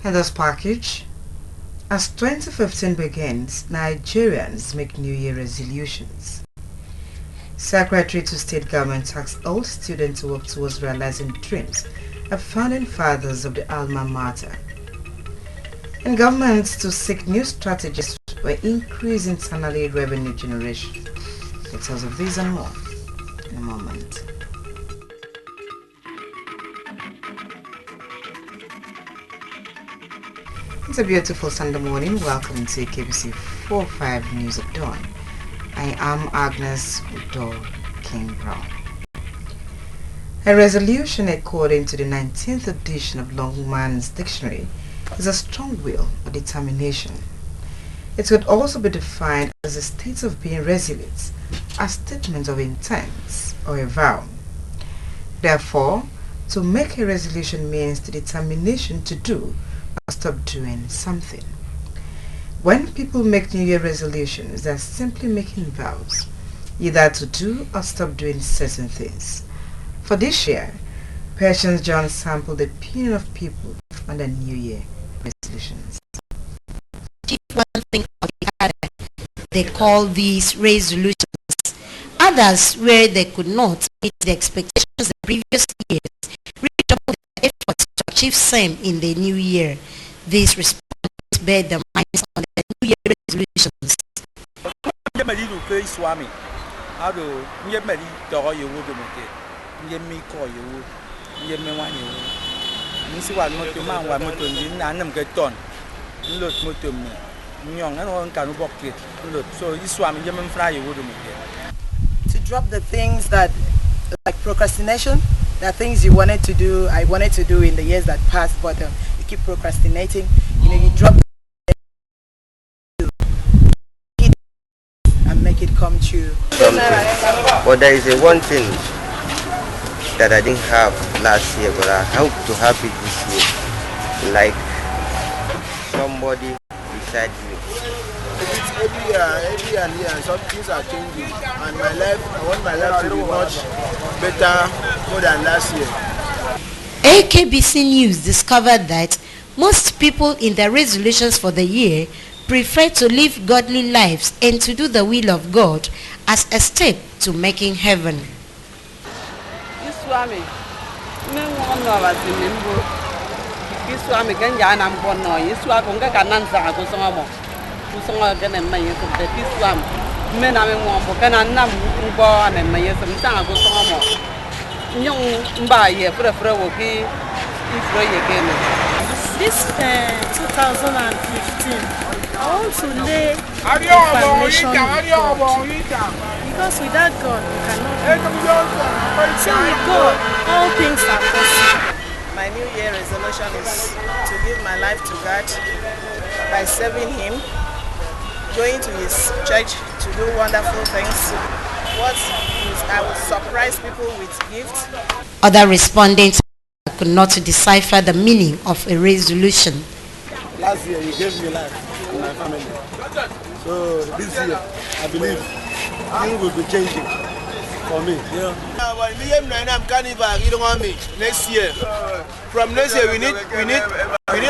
In this package, as 2015 begins, Nigerians make New Year resolutions. Secretary to State Government asks all students to work towards realizing dreams of founding fathers of the alma mater. And governments to seek new strategies for increase internally revenue generation. Details of these and more in a moment. It's a beautiful Sunday morning. Welcome to KBC 45 News at Dawn. I am Agnes Udo King Brown. A resolution according to the 19th edition of Longman's Dictionary is a strong will or determination. It could also be defined as a state of being resolute, a statement of intent or a vow. Therefore, to make a resolution means the determination to do or stop doing something. When people make New Year resolutions, they are simply making vows, either to do or stop doing certain things. For this year, Patience John sampled the opinion of people on their New Year resolutions. One thing or the other, they call these resolutions. Others, where they could not meet the expectations the previous years, redoubled their efforts to achieve same in the new year. These respondents bear their minds on the New Year resolutions. To drop the things that, like procrastination, the things you wanted to do, I wanted to do in the years that passed, but you keep procrastinating. You drop it and make it come true. But there is one thing that I didn't have last year, but I hope to have it this year. Like somebody beside me. Every year, some things are changing, and I want my life to be much better more than last year. AKBC News discovered that most people in their resolutions for the year prefer to live godly lives and to do the will of God as a step to making heaven. This 2015, I want to lay a foundation with God, because without God we cannot do. So with God, all things are possible. My New Year resolution is to give my life to God by serving Him, going to His church to do wonderful things. I will surprise people with gifts. Other respondents could not decipher the meaning of a resolution. Last year, you gave me life in my family. So this year, I believe things will be changing for me. Next year, from next year, we need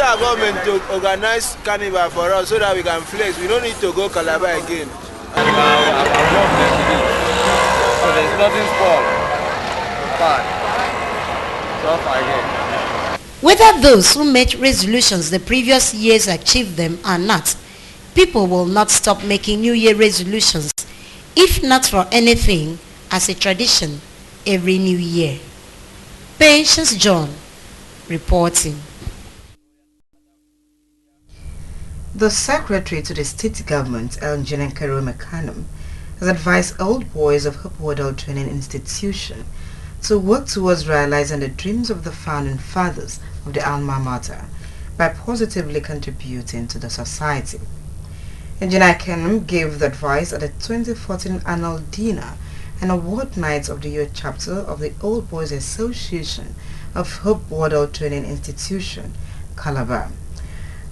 our government to organize carnival for us so that we can flex. We don't need to go Calabar again. So there's nothing small. So far again. Whether those who made resolutions the previous years achieved them or not, people will not stop making New Year resolutions, if not for anything, as a tradition every New Year. Patience John reporting. The Secretary to the State Government, Engineer Kero Mekanum, has advised old boys of Hope Model Training Institution to work towards realizing the dreams of the founding fathers of the alma mater by positively contributing to the society. Engineer Kenum gave the advice at the 2014 annual dinner and award night of the youth chapter of the Old Boys Association of Hope Model Training Institution, Calabar.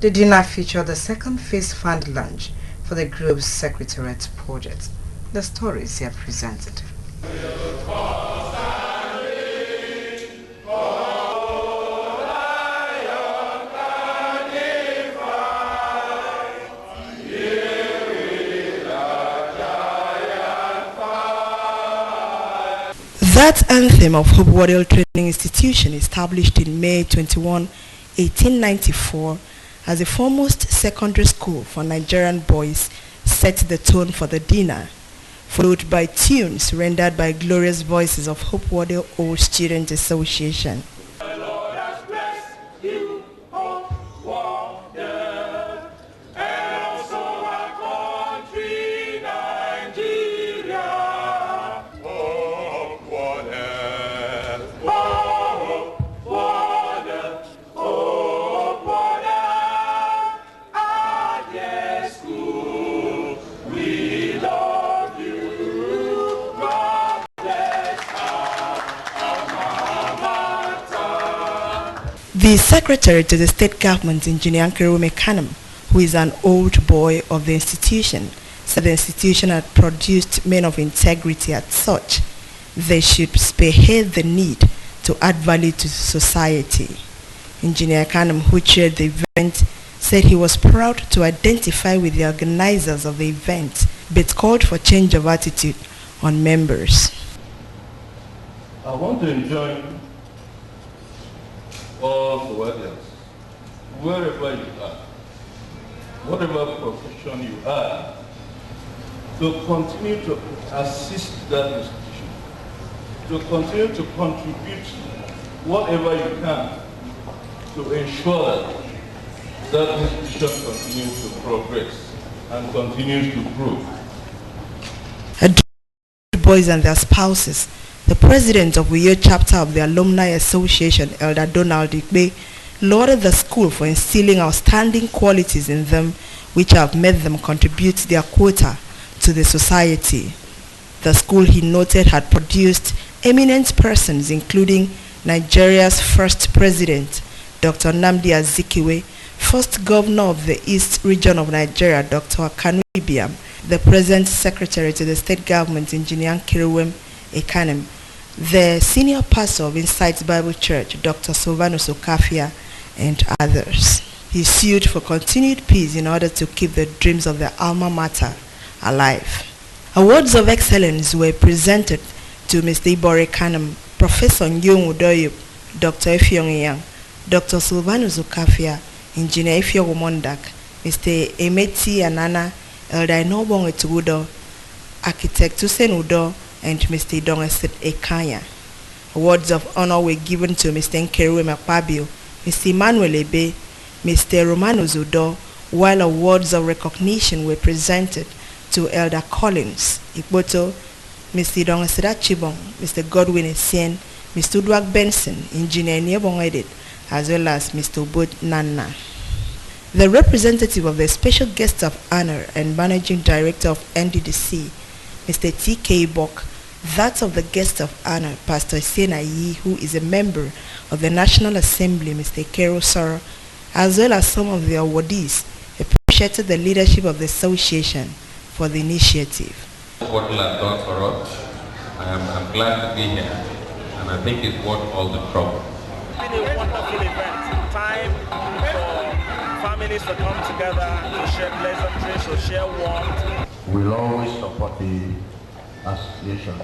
The dinner featured the second phase fund launch for the group's secretariat project. The stories here presented. That anthem of Hope Wardell Training Institution, established in May 21, 1894, as the foremost secondary school for Nigerian boys, set the tone for the dinner, followed by tunes rendered by glorious voices of Hope Wardell Old Student Association. The secretary to the state government, Engineer Nkeruweme Kanam, who is an old boy of the institution, said the institution had produced men of integrity as such. They should spearhead the need to add value to society. Engineer Kanam, who chaired the event, said he was proud to identify with the organizers of the event, but called for change of attitude on members. I want to enjoin all the workers, wherever you are, whatever profession you are, to continue to assist that institution, to continue to contribute whatever you can to ensure that institution continues to progress and continues to grow. Boys and their spouses, the president of Uyo chapter of the Alumni Association, Elder Donald Ikbe, lauded the school for instilling outstanding qualities in them which have made them contribute their quota to the society. The school, he noted, had produced eminent persons including Nigeria's first president, Dr. Nnamdi Azikiwe, first governor of the East region of Nigeria, Dr. Akanu Ibiam, the present secretary to the state government, Engineer Nkeruweme Kanam, the senior pastor of Insight Bible Church, Dr. Silvanus Okafia, and others. He sued for continued peace in order to keep the dreams of the alma mater alive. Awards of excellence were presented to Mr. Ibore Kanam, Professor Nyong Udoyo, Dr. Effiong Yang, Dr. Silvanus Okafia, Engineer Ifyo Mondak, Mr. Emeti Anana, Elder Inobong Etugudo, Architect Hussein Udo, and Mr. Dongeset Ekanya. Awards of honor were given to Mr. Nkeruweme Akpabio, Mr. Emmanuel Ebe, Mr. Romano Zudo, while awards of recognition were presented to Elder Collins Ikboto, Mr. Dongeset Achibong, Mr. Godwin Essien, Mr. Udwak Benson, Engineer Niebong Edit, as well as Mr. Ubud Nana. The representative of the Special Guest of Honor and Managing Director of NDDC, Mr. T.K. Bok, that of the Guest of Honor, Pastor Sena Yi, who is a member of the National Assembly, Mr. Kero Soro, as well as some of the awardees, appreciated the leadership of the association for the initiative. What will have done for us, I'm glad to be here, and I think it's worth all the trouble. It's been a wonderful event. Time for families to come together, to share pleasantries, to share warmth. We'll always support the association.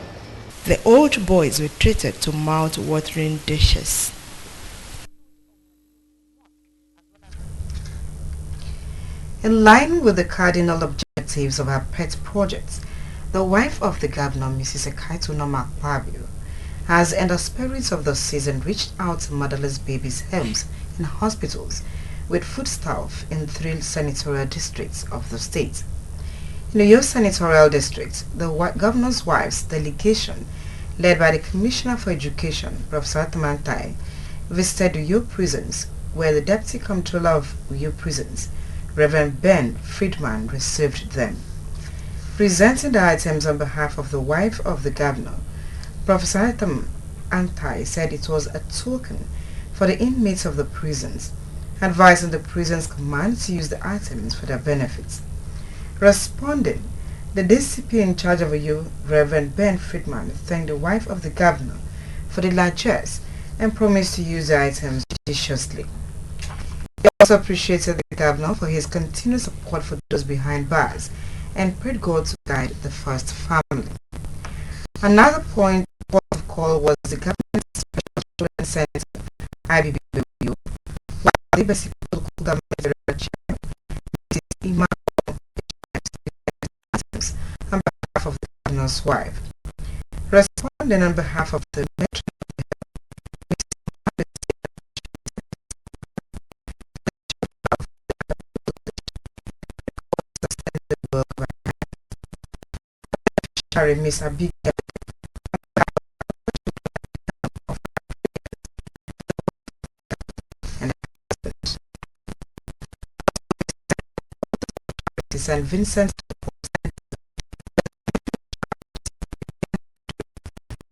The old boys were treated to mouth-watering dishes. In line with the cardinal objectives of our pet projects, the wife of the governor, Mrs. Ekaitu Noma Akpabio, has, in the spirit of the season, reached out to motherless babies' homes and hospitals with foodstuff in 3 senatorial districts of the state. In the Uyo Senatorial District, the governor's wife's delegation, led by the Commissioner for Education, Professor Atamantai, visited Uyo prisons, where the Deputy Comptroller of Uyo prisons, Reverend Ben Friedman, received them. Presenting the items on behalf of the wife of the governor, Professor Atamantai said it was a token for the inmates of the prisons, advising the prison's command to use the items for their benefits. Responding, the DCP in charge of Uyo, Reverend Ben Friedman, thanked the wife of the governor for the largesse and promised to use the items judiciously. He also appreciated the governor for his continued support for those behind bars and prayed God to guide the first family. Another point was, of course, call was the Government Special Children's Center, IBBW, while the Liberty Local Government Federal Chair, Mrs. Ima, on behalf of the Governor's wife. Responding on behalf of the Metro, Miss Abigail and St. Vincent,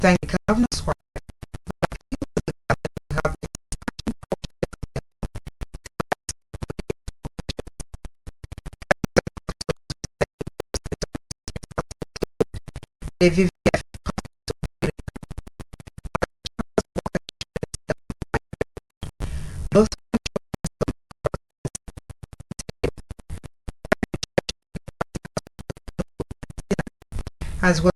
thank the Governor's wife. The both as well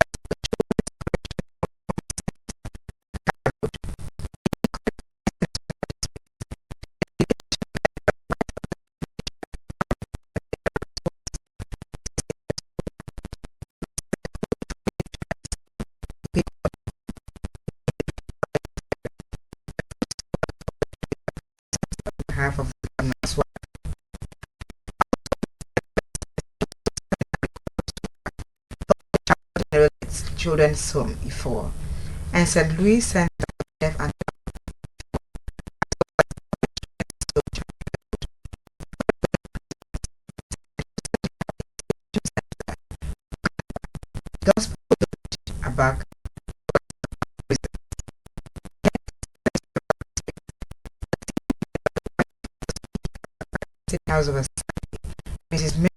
behalf of the Governor's wife. Children's Home before and St. Louis Center for Deaf and Gospel Abak House of Assembly, Mrs. Mary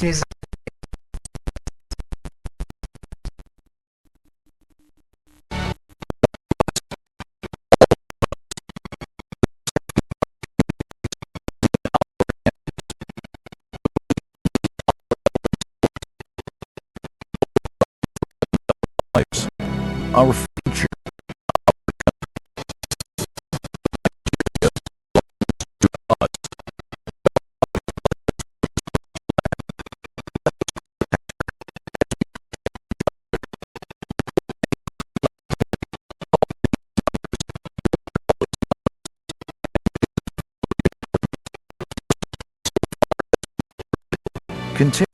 Music. Our future. Continue.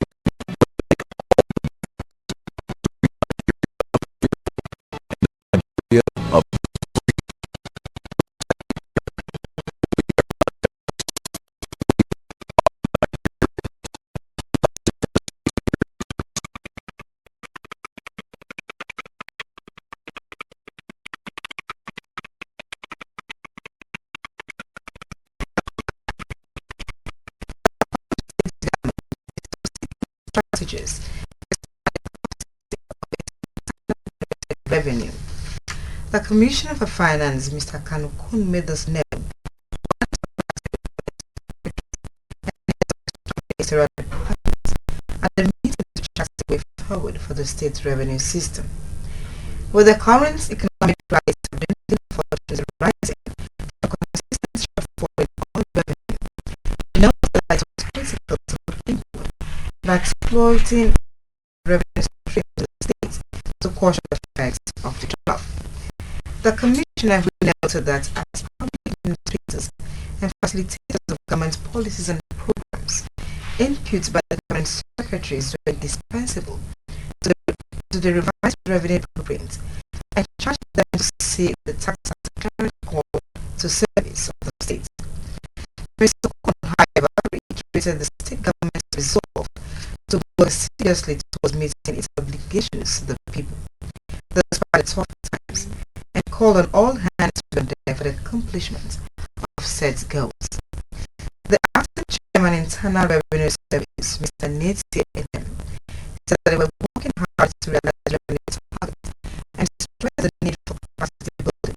Strategies revenue. The Commissioner for Finance, Mr. Kanukun, made this known at the meeting to chart the way forward for the state's revenue system. With the current economic crisis of fortunes rising, the consistency of forward all revenue, we know that it was critical to think by exploiting revenue streams of the state to caution the effects of the drop. The Commissioner noted that as public administrators and facilitators of government policies and programs, input by the government secretaries were indispensable to the revised revenue blueprint and charged them to see the tax as a current call to service of the state. Mr. Okon, however, reiterated the state government's resolve to work seriously towards meeting its obligations to the people, despite the tough times, and called on all hands to be there for the accomplishment of said goals. The acting chairman Internal Revenue Service, Mr. Nate C.M., said that they were working hard to realize revenue targets and stressed the need for capacity building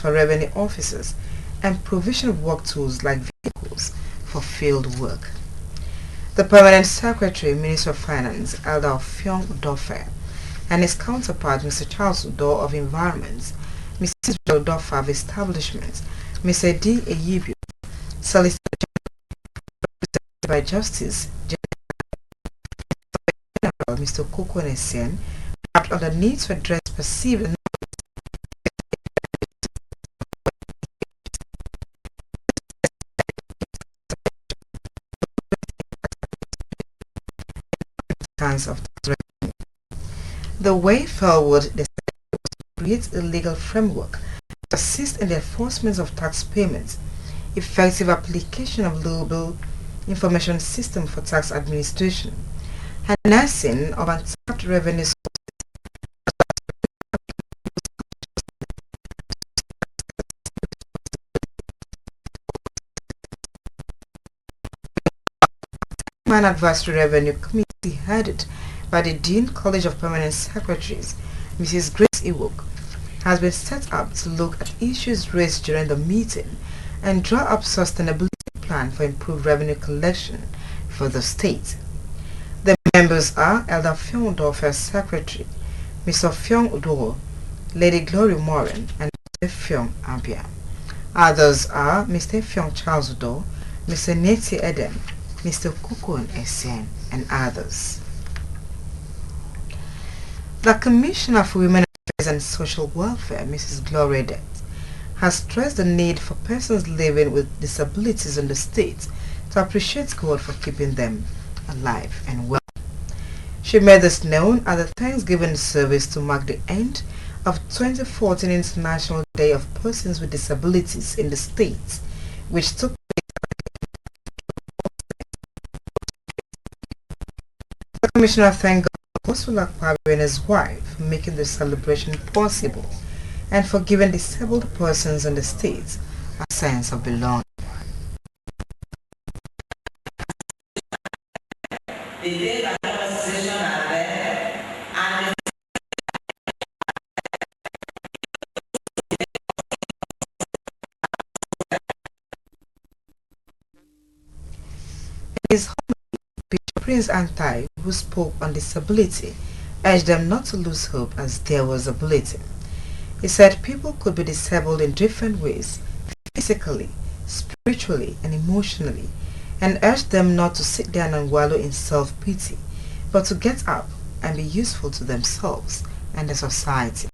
for revenue officers and provision of work tools like vehicles for field work. The Permanent Secretary, Minister of Finance, Elder Fiong Udofe, and his counterpart, Mr. Charles Udo of Environment, Mrs. Udofe of Establishments, Mr. D. Eyibio, Solicitor General by Justice General Mr. Koko Nesian, rapped on the need to address perceived of revenue. The way forward, they said, was to create a legal framework to assist in the enforcement of tax payments, effective application of global information system for tax administration, harnessing of untapped revenue sources, Advisory Revenue Committee headed by the Dean College of Permanent Secretaries, Mrs. Grace Iwok, has been set up to look at issues raised during the meeting and draw up sustainability plan for improved revenue collection for the state. The members are Elder Fiong Udo, Secretary, Mr. Fiong Udo, Lady Glory Morin, and Mr. Fiong Abia. Others are Mr. Fiong Charles Udo, Mr. Neti Edem, Mr. Kukun Essien, and others. The Commissioner for Women Affairs and Social Welfare, Mrs. Gloria Det, has stressed the need for persons living with disabilities in the state to appreciate God for keeping them alive and well. She made this known at the Thanksgiving service to mark the end of 2014 International Day of Persons with Disabilities in the state, which took The Commissioner thanked God Akpabio and his wife for making the celebration possible and for giving disabled persons in the state a sense of belonging. His Bishop Prince Antai, who spoke on disability, urged them not to lose hope as there was ability. He said people could be disabled in different ways, physically, spiritually, and emotionally, and urged them not to sit down and wallow in self-pity, but to get up and be useful to themselves and the society.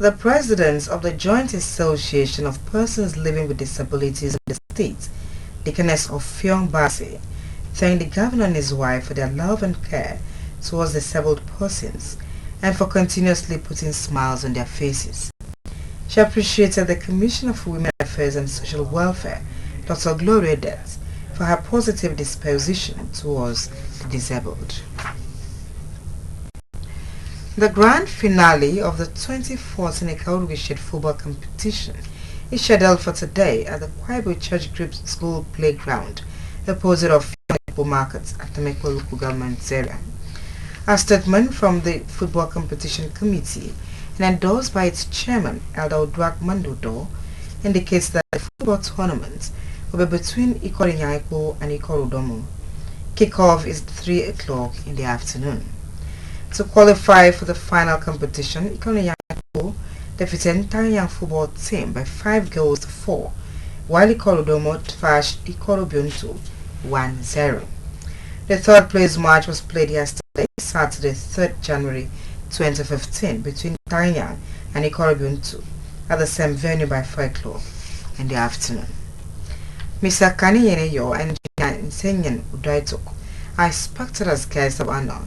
The president of the Joint Association of Persons Living with Disabilities in the state, Deaconess Ofiong Basi, thanked the governor and his wife for their love and care towards disabled persons and for continuously putting smiles on their faces. She appreciated the Commissioner for Women Affairs and Social Welfare, Dr. Gloria Det, for her positive disposition towards the disabled. The grand finale of the 2014 Ikaurugishit football competition is scheduled for today at the Kwaibu Church Group School Playground, opposite of Fianpo Market at the Mekwa local government area. A statement from the football competition committee and endorsed by its chairman, Elder Odwak Mandodo, indicates that the football tournament will be between Ikoro Nyaikpo and Ikoro Domo. Kickoff is 3 o'clock in the afternoon. To qualify for the final competition, Ikoro Nyaikpo defeated Tanyang football team by 5 goals to 4, while Ikoro Domo thrashed Ikoro Biontu 1-0. The third place match was played yesterday, Saturday, 3rd January 2015, between Tanyang and Ikoro Biontu at the same venue by 4 o'clock in the afternoon. Mr. Kani Yeneyo and Engineer Nsenyan Udaitok are expected as guests of honor,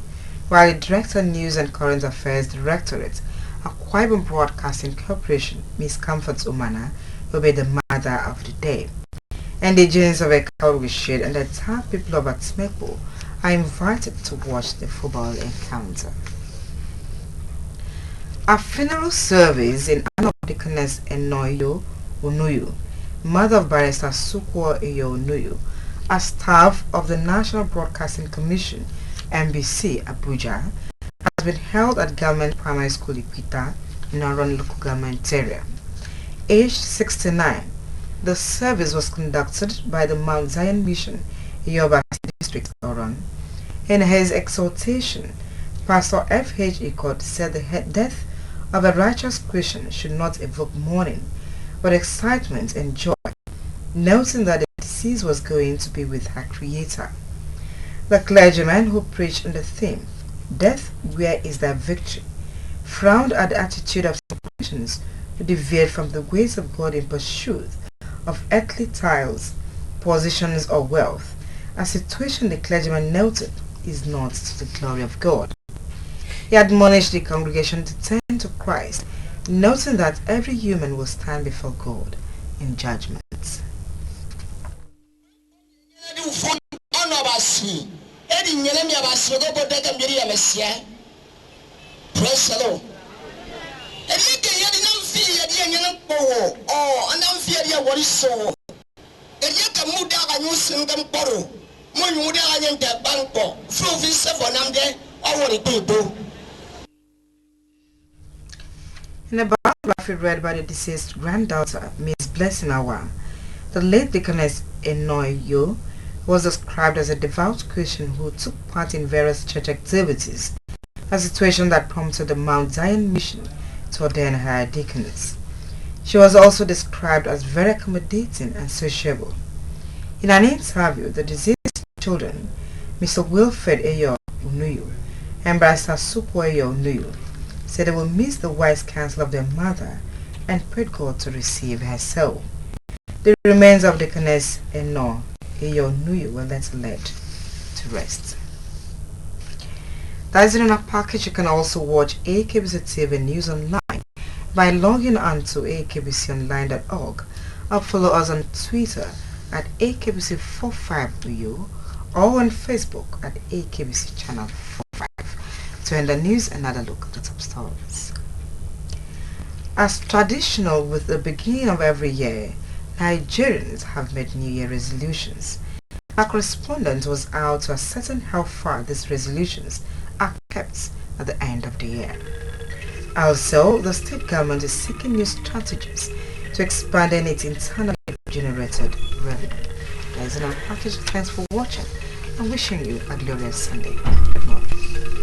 while the Director News and Current Affairs Directorate, Akwa Ibom Broadcasting Corporation, Ms. Comfort Umana, will be the mother of the day. Indigenous of Ekawished and the top people of Atsmeko are invited to watch the football encounter. A funeral service in honor of Deaconess Enoyo Onuyu, mother of Barrister Sukwo Eyo Onuyu, a staff of the National Broadcasting Commission, NBC, Abuja, has been held at Government Primary School Ikwita in Oron local government area. Aged 69, the service was conducted by the Mount Zion Mission, Yoruba District, Oron. In his exhortation, Pastor F.H. Ikot said the death of a righteous Christian should not evoke mourning, but excitement and joy, noting that the deceased was going to be with her Creator. The clergyman who preached on the theme, "Death, where is thy victory?" frowned at the attitude of some Christians who deviate from the ways of God in pursuit of earthly titles, positions, or wealth, a situation the clergyman noted is not to the glory of God. He admonished the congregation to turn to Christ, noting that every human will stand before God in judgment. Praise the Lord. In a biography read by the deceased granddaughter, Miss Blessing Awa, the late Deaconess Enoyo was described as a devout Christian who took part in various church activities, a situation that prompted the Mount Zion Mission to ordain her deaconess. She was also described as very accommodating and sociable. In an interview, the deceased children, Mr. Wilfred Eyo Onuyu and Barrister Sukwo Eyo Onuyu, said they will miss the wise counsel of their mother and prayed God to receive her soul. The remains of Deaconess Eno Eyo Onuyu were later laid to rest. That is in our package. You can also watch AKBC TV News online by logging on to akbconline.org or follow us on Twitter at AKBC45BU or on Facebook at AKBC Channel 45 to end the news and another look at the top stories. As traditional with the beginning of every year, Nigerians have made New Year resolutions. Our correspondent was out to ascertain how far these resolutions are kept at the end of the year. Also, the state government is seeking new strategies to expand its internally generated revenue. That is in our package. Thanks for watching and wishing you a glorious Sunday. Good morning.